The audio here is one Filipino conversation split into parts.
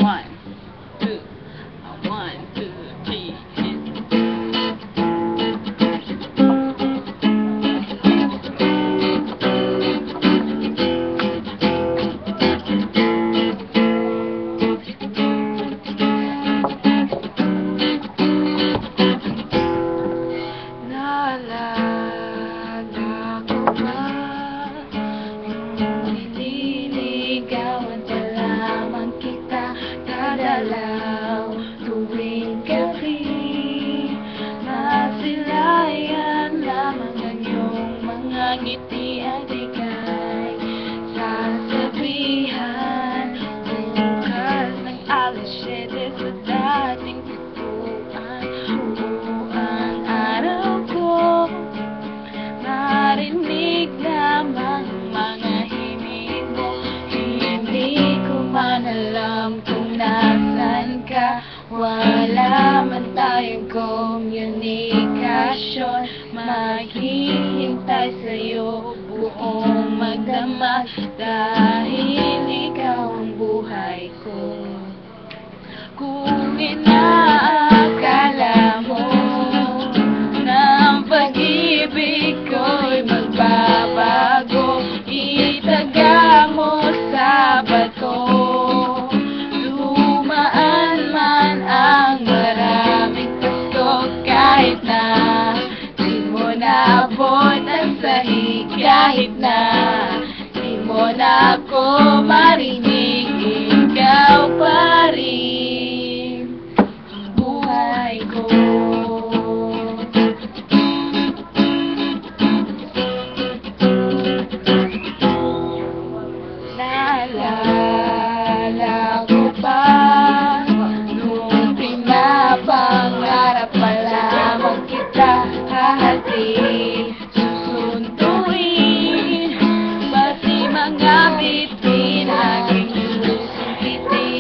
One, two, one, two, three, Naalala ko ba nung nililigawan pa lamang kita, dadalaw tuwing gabi, masilayan lamang ang iyong mga ngiti at ika'y sasabihan bukas ng alas 7 sa dating pituan. Ang araw ko marinig lamang mga himig mo, hindi ko man alam kung nasan ka. Wala man tayong komunikasyon, maghihintay sa'yo buong magdamag, dahil ikaw ang buhay ko. Kung inaakala mo na ang pag-ibig ko'y magbabago, itaga mo sa bato. Dumaan man ang maraming pasko, kahit na di mo naabot ang sahig, kahit na di mo na ako marinig, ikaw pa rin ang buhay ko. Naalala ko ba nung pinapangarap pa lamang kita, hahatid, susunduin, pati mga bitin aking susungkitin.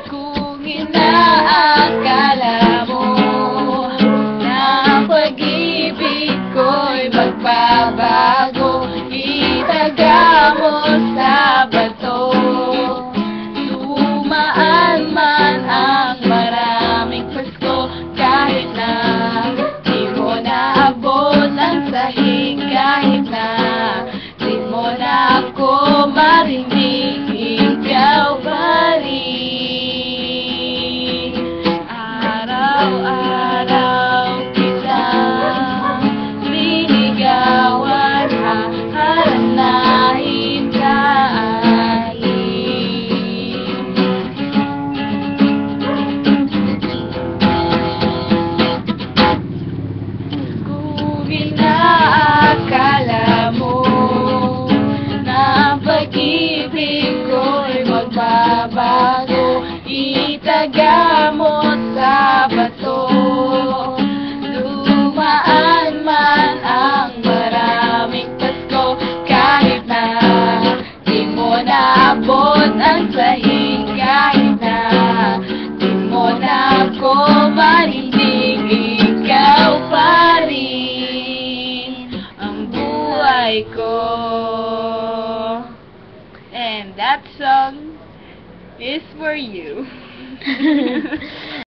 Kung inaakala mo na ang pag-ibig ko'y magbabago, itaga mo sa bato. Dumaan man ang maraming pasko, kahit na di mo naabot ang sahig, kahit na di mo na ako marinig, ikaw pa rin. Araw-araw kitang liligawan, haharanahin kung inaakala mo na ang pag-ibig ko'y magbabago, itaga mo sa bato. Dumaan man ang maraming pasko, kahit na di mo naabot ang sahig, kahit na di mo na ako marinig, ikaw pa rin ang buhay ko. And that song is for you.